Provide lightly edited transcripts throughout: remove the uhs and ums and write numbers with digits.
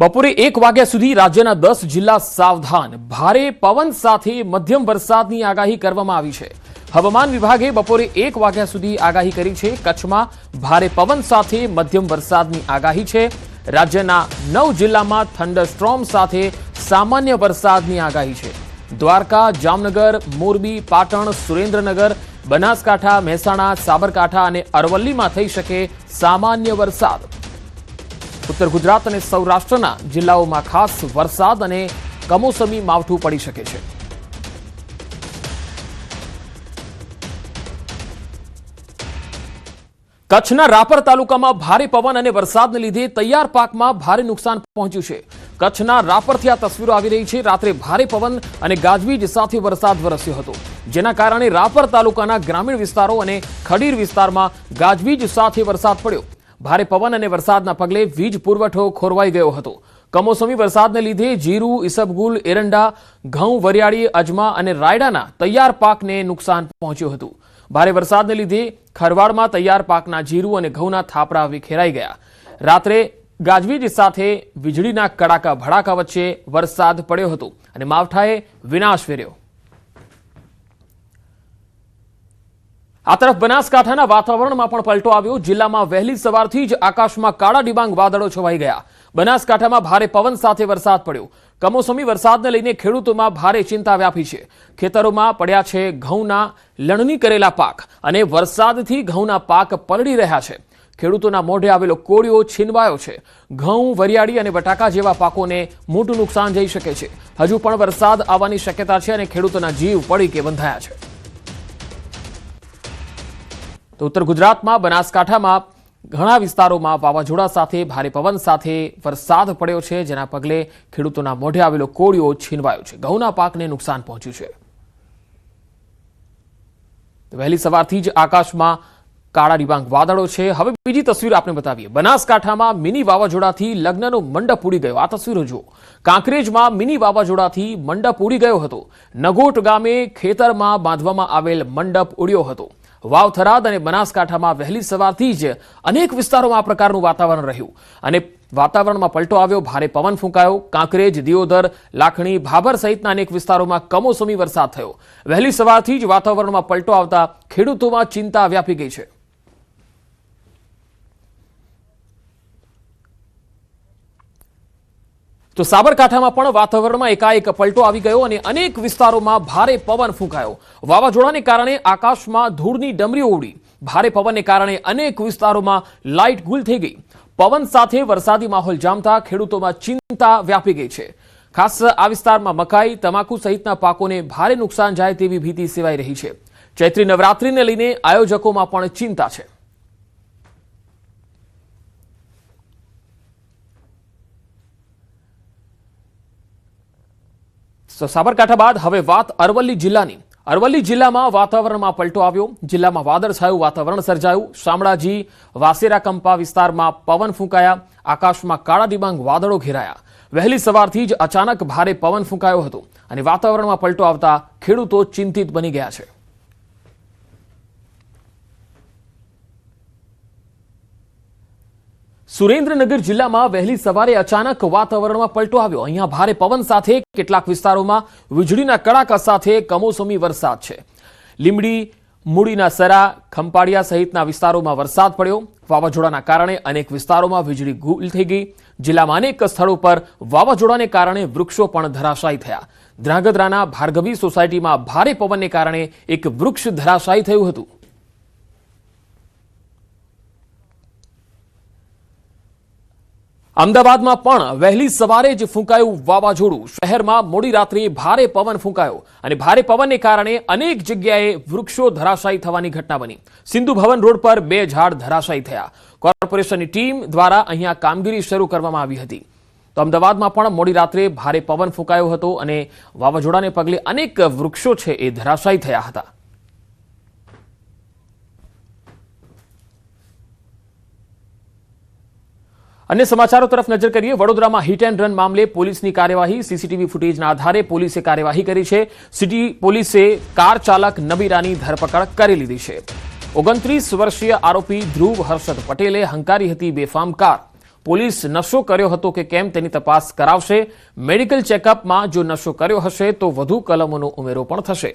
બપોરે 1 વાગ્યા સુધી રાજ્યના 10 જિલ્લા સાવધાન. ભારે પવન સાથે મધ્યમ વરસાદની આગાહી કરવામાં આવી છે. હવામાન વિભાગે બપોરે 1 વાગ્યા સુધી આગાહી કરી છે. કચ્છમાં ભારે પવન સાથે મધ્યમ વરસાદની આગાહી છે. રાજ્યના 9 જિલ્લામાં થંડરસ્ટ્રોમ સાથે સામાન્ય વરસાદની આગાહી છે. દ્વારકા, જામનગર, મોરબી, પાટણ, સુરેન્દ્રનગર, બનાસકાંઠા, મહેસાણા, સાબરકાંઠા અને અરવલ્લીમાં થઈ શકે સામાન્ય વરસાદ. ઉત્તર ગુજરાત અને સૌરાષ્ટ્રના જિલ્લાઓમાં ખાસ વરસાદ અને કમોસમી માવઠું પડી શકે છે. કચ્છના રાપર તાલુકામાં ભારે પવન અને વરસાદને લીધે તૈયાર પાકમાં ભારે નુકસાન પહોંચ્યું છે. કચ્છના રાપરથી આ તસવીરો આવી રહી છે. રાત્રે ભારે પવન અને ગાજવીજ સાથે વરસાદ વરસ્યો હતો, જેના કારણે રાપર તાલુકાના ગ્રામીણ વિસ્તારો અને ખડીર વિસ્તારમાં ગાજવીજ સાથે વરસાદ પડ્યો. ભારે પવન અને વરસાદના પગલે વીજ પુરવઠો ખોરવાઈ ગયો હતો. કમોસમી વરસાદને લીધે જીરું, ઈસબગુલ, એરંડા, ઘઉં, વરિયાળી, અજમા અને રાયડાના તૈયાર પાકને નુકસાન પહોંચ્યું હતું. ભારે વરસાદને લીધે ખરવાડમાં તૈયાર પાકના જીરું અને ઘઉંના થાપડા વિખેરાઈ ગયા. રાત્રે ગાજવીજ સાથે વીજળીના કડાકા ભડાકા વચ્ચે વરસાદ પડ્યો હતો અને માવઠાએ વિનાશ વેર્યો. આ તરફ બનાસકાંઠાના વાતાવરણમાં પણ પલટો આવ્યો. જિલ્લામાં વહેલી સવારથી જ આકાશમાં કાળા ડિબાંગ વાદળો છવાઈ ગયા. બનાસકાંઠામાં ભારે પવન સાથે વરસાદ પડ્યો. કમોસમી વરસાદને લઈને ખેડૂતોમાં ભારે ચિંતા વ્યાપી છે. ખેતરોમાં પડ્યા છે ઘઉંના લણણી કરેલા પાક અને વરસાદથી ઘઉંના પાક પલળી રહ્યા છે. ખેડૂતોના મોઢે આવેલો કોળિયો છીનવાયો છે. ઘઉં, વરિયાળી અને બટાકા જેવા પાકોને મોટું નુકસાન જઈ શકે છે. હજુ પણ વરસાદ આવવાની શક્યતા છે અને ખેડૂતોના જીવ પડીકે બંધાયા છે. તો ઉત્તર ગુજરાતમાં બનાસકાંઠામાં ઘણા વિસ્તારોમાં વાવાઝોડા સાથે ભારે પવન સાથે વરસાદ પડ્યો છે, જેના પગલે ખેડૂતોના મોઢે આવેલો કોળિયો છીનવાયો છે. ઘઉંના પાકને નુકસાન પહોંચ્યું છે. વહેલી સવારથી જ આકાશમાં કાળા ડિબાંગ વાદળો છે. હવે બીજી તસવીર આપણે બતાવીએ. બનાસકાંઠામાં મિની વાવાઝોડાથી લગ્નનો મંડપ ઉડી ગયો. આ તસવીરો જુઓ. કાંકરેજમાં મિની વાવાઝોડાથી મંડપ ઉડી ગયો હતો. નગોટ ગામે ખેતરમાં બાંધવામાં આવેલ મંડપ ઉડ્યો હતો. વાવ-થરાદ અને બનાસકાંઠામાં વહેલી સવારથી જ અનેક વિસ્તારોમાં આ પ્રકારનું વાતાવરણ રહ્યું અને વાતાવરણમાં પલટો આવ્યો. ભારે પવન ફૂંકાયો. કાંકરેજ, દિયોદર, લાખણી, ભાભર સહિતના અનેક વિસ્તારોમાં કમોસમી વરસાદ થયો. વહેલી સવારથી જ વાતાવરણમાં પલટો આવતા ખેડૂતોમાં ચિંતા વ્યાપી ગઈ છે. તો સાબરકાંઠામાં પણ વાતાવરણમાં એકાએક પલટો આવી ગયો અને અનેક વિસ્તારોમાં ભારે પવન ફૂંકાયો. વાવાઝોડાને કારણે આકાશમાં ધૂળની ડમરીઓ ઉડી. ભારે પવનને કારણે અનેક વિસ્તારોમાં લાઇટ ગુલ થઈ ગઈ. પવન સાથે વરસાદી માહોલ જામતા ખેડૂતોમાં ચિંતા વ્યાપી ગઈ છે. ખાસ આ વિસ્તારમાં મકાઈ, તમાકુ સહિતના પાકોને ભારે નુકસાન જાય તેવી ભીતિ સેવાઈ રહી છે. ચૈત્રી નવરાત્રીને લઈને આયોજકોમાં પણ ચિંતા છે. સાબરકાંઠા બાદ હવે વાત અરવલ્લી જિલ્લાની. અરવલ્લી જિલ્લામાં વાતાવરણમાં પલટો આવ્યો. જિલ્લામાં વાદળછાયું વાતાવરણ સર્જાયું. શામળાજી, વાસેરા કંપા વિસ્તારમાં પવન ફૂંકાયા. આકાશમાં કાળા ડિબાંગ વાદળો ઘેરાયા. વહેલી સવારથી જ અચાનક ભારે પવન ફૂંકાયો હતો અને વાતાવરણમાં પલટો આવતા ખેડૂતો ચિંતિત બની ગયા છે. સુરેન્દ્રનગર જિલ્લામાં વહેલી સવારે અચાનક વાતાવરણમાં પલટો આવ્યો. અહીંયા ભારે પવન સાથે કેટલાક વિસ્તારોમાં વીજળીના કડાકા સાથે કમોસમી વરસાદ છે. લીંબડી, મૂડીના સરા, ખંપાળિયા સહિતના વિસ્તારોમાં વરસાદ પડ્યો. વાવાઝોડાના કારણે અનેક વિસ્તારોમાં વીજળી ગુલ થઈ ગઈ. જિલ્લામાં અનેક સ્થળો પર વાવાઝોડાને કારણે વૃક્ષો પણ ધરાશાયી થયા. ધ્રાંગધ્રાના ભાર્ગવી સોસાયટીમાં ભારે પવનને કારણે એક વૃક્ષ ધરાશાયી થયું હતું. અમદાવાદમાં પણ વહેલી સવારે જ ફૂંકાયું વાવાઝોડું. શહેરમાં મોડી રાત્રે ભારે પવન ફૂંકાયો અને ભારે પવનને કારણે અનેક જગ્યાએ વૃક્ષો ધરાશાયી થવાની ઘટના બની. સિંધુ ભવન રોડ પર 2 ઝાડ ધરાશાયી થયા. કોર્પોરેશનની ટીમ દ્વારા અહીંયા કામગીરી શરૂ કરવામાં આવી હતી. તો અમદાવાદમાં પણ મોડી રાત્રે ભારે પવન ફૂંકાયો હતો અને વાવાઝોડાને પગલે અનેક વૃક્ષો છે એ ધરાશાયી થયા હતા. अन्य समाचारों तरफ नजर करिए. वडोदराમાં હિટ એન્ડ રન મામલે પોલીસની કાર્યવાહી. સીસીટીવી ફૂટેજના આધારે પોલીસે કાર્યવાહી કરી છે. સિટી પોલીસે કાર ચાલક નબીરાની ધરપકડ કરી લીધી છે. 29 વર્ષીય આરોપી ધ્રુવ હર્ષદ પટેલે હંકારી હતી બેફામ કાર. પોલીસ નશો કર્યો હતો કે કેમ તેની તપાસ કરાવશે। મેડિકલ ચેકઅપમાં જો નશો કર્યો હશે તો વધુ કલમોનો ઉમેરો પણ થશે।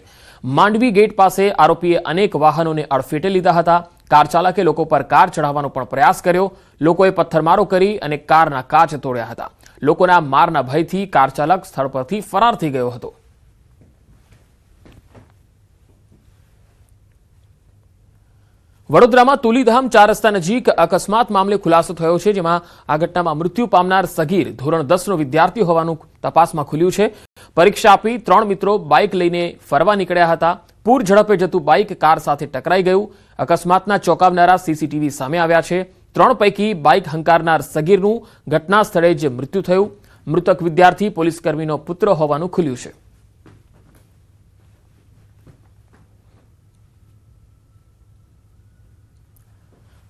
માંડવી ગેટ પાસે આરોપીએ અનેક વાહનોને અડફેટે લીધા હતા। કાર ચાલકે લોકો પર કાર ચઢાવવાનો પણ પ્રયાસ કર્યો। લોકોએ પથ્થરમારો કરી અને કારના કાચ તોડ્યા હતા। લોકોના મારના ભયથી કાર ચાલક સ્થળ પરથી ફરાર થઈ ગયો હતો। વડોદરામાં તુલીધામ 4 રસ્તા નજીક અકસ્માત મામલે ખુલાસો થયો છે, જેમાં આ ઘટનામાં મૃત્યુ પામનાર સગીર ધોરણ 10નો વિદ્યાર્થી હોવાનું તપાસમાં ખુલ્યું છે। પરીક્ષા આપી 3 મિત્રો બાઇક લઈને ફરવા નીકળ્યા હતા। પૂર ઝડપે જતું બાઇક કાર સાથે ટકરાઈ ગયું। અકસ્માતના ચોંકાવનારા સીસીટીવી સામે આવ્યા છે। 3 પૈકી બાઇક હંકારનાર સગીરનું ઘટના સ્થળે જ મૃત્યુ થયું। મૃતક વિદ્યાર્થી પોલીસકર્મીનો પુત્ર હોવાનું ખુલ્યું છે।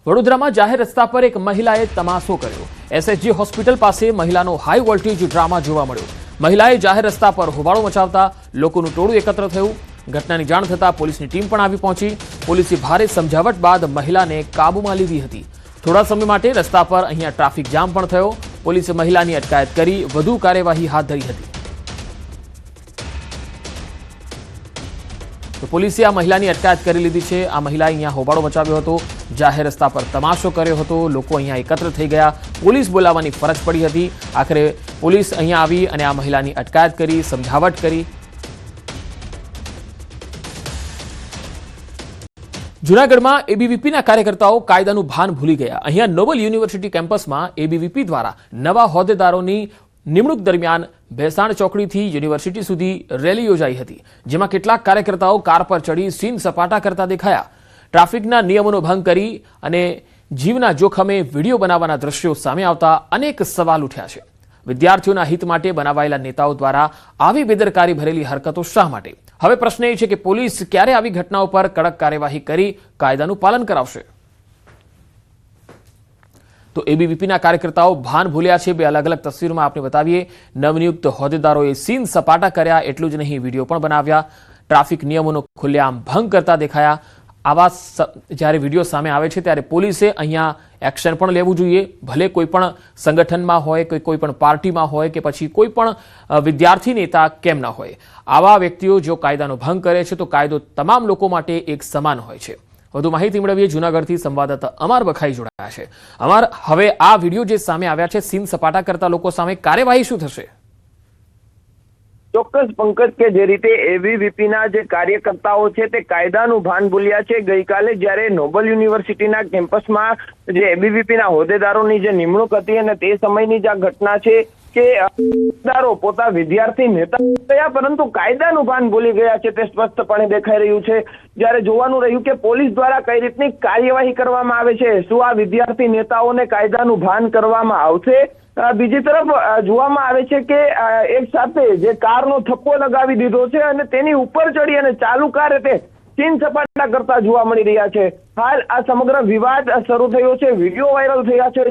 વડોદરામાં જાહેર રસ્તા પર એક મહિલાએ તમાશો કર્યો। એસએચજી હોસ્પિટલ પાસે મહિલાનો હાઈ વોલ્ટેજ ડ્રામા જોવા મળ્યો। મહિલાએ જાહેર રસ્તા પર હોબાળો મચાવતા લોકોનું ટોળું એકત્ર થયું। ઘટનાની જાણ થતાં પોલીસની ટીમ પણ આવી પહોંચી। પોલીસે ભારે સમજાવટ બાદ મહિલાને કાબૂમાં લીધી હતી। થોડા સમય માટે રસ્તા પર અહીંયા ટ્રાફિક જામ પણ થયો। પોલીસે મહિલાની અટકાયત કરી વધુ કાર્યવાહી હાથ ધરી હતી। તો પોલીસે આ મહિલાની અટકાયત કરી લીધી છે। આ મહિલાએ અહીંયા હોબાળો મચાવ્યો હતો, જાહેર રસ્તા પર તમાશો કર્યો હતો, લોકો અહીંયા એકત્ર થઈ ગયા। પોલીસ બોલાવવાની ફરજ પડી હતી। આખરે પોલીસ અહીંયા આવી અને આ મહિલાની અટકાયત કરી, સમજાવટ કરી। જૂનાગઢમાં એબીવીપીના કાર્યકર્તાઓ કાયદાનું ભાન ભૂલી ગયા। અહીંયા નોબલ યુનિવર્સિટી કેમ્પસમાં એબીવીપી દ્વારા નવા હોદ્દેદારોની નિમણૂક દરમિયાન ભેસાણ ચોકડીથી યુનિવર્સિટી સુધી રેલી યોજાઈ હતી, જેમાં કેટલાક કાર્યકર્તાઓ કાર પર ચડી સીન સપાટા કરતા દેખાયા। ટ્રાફિકના નિયમોનો ભંગ કરી અને જીવના જોખમે વિડીયો બનાવવાના દ્રશ્યો સામે આવતા અનેક સવાલ ઉઠ્યા છે। વિદ્યાર્થીઓના હિત માટે બનાવાયેલા નેતાઓ દ્વારા આવી બેદરકારી ભરેલી હરકતો શા માટે? હવે પ્રશ્ન એ છે કે પોલીસ ક્યારે આવી ઘટનાઓ પર કડક કાર્યવાહી કરી કાયદાનું પાલન કરાવશે? તો એબીવીપીના કાર્યકર્તાઓ ભાન ભૂલ્યા છે। 2 અલગ અલગ તસવીરોમાં આપણે બતાવીએ। નવનિયુક્ત હોદ્દેદારોએ સીન સપાટા કર્યા, એટલું જ નહીં વિડીયો પણ બનાવ્યા। ટ્રાફિક નિયમોનો ખુલ્લેઆમ ભંગ કરતા દેખાયા। આવા જ્યારે વિડીયો સામે આવે છે ત્યારે પોલીસે અહીંયા એક્શન પણ લેવું જોઈએ। ભલે કોઈ પણ સંગઠનમાં હોય, કોઈ પણ પાર્ટીમાં હોય કે પછી કોઈ પણ વિદ્યાર્થી નેતા કેમ ન હોય, આવા વ્યક્તિઓ જો કાયદાનો ભંગ કરે છે તો કાયદો તમામ લોકો માટે એક સમાન હોય છે। વધુ માહિતી મેળવીએ જૂનાગઢથી સંવાદદાતા અમર બખાઈ જોડાયા છે। અમર, હવે આ વિડીયો જે સામે આવ્યા છે, સીન સપાટા કરતા લોકો સામે કાર્યવાહી શું થશે? ચોક્કસ પંકજ, કે જે રીતે એબીવીપીના જે કાર્યકર્તાઓ છે તે કાયદાનું ભાન ભૂલ્યા છે। ગઈકાલે જ્યારે નોબલ યુનિવર્સિટીના કેમ્પસમાં જે એબીવીપીના હોદ્દેદારોની જે નિમણૂક હતી અને તે સમયની જે ઘટના છે કે હોદ્દેદારો પોતા વિદ્યાર્થી નેતા થયા પરંતુ કાયદાનું ભાન ભૂલી ગયા છે તે સ્પષ્ટપણે દેખાઈ રહ્યું છે। જ્યારે જોવાનું રહ્યું કે પોલીસ દ્વારા કઈ રીતની કાર્યવાહી કરવામાં આવે છે, શું આ વિદ્યાર્થી નેતાઓને કાયદાનું ભાન કરવામાં આવશે? બીજી તરફ જોવામાં આવે છે કે એક સાથે જે કારનો થપ્પો લગાવી દીધો છે અને તેની ઉપર ચડી અને ચાલુ કારે તે સીન સપાટા કરતા જોવા મળી રહ્યા છે। હાલ આ સમગ્ર વિવાદ શરૂ થયો છે, વિડીયો વાયરલ થયા છે।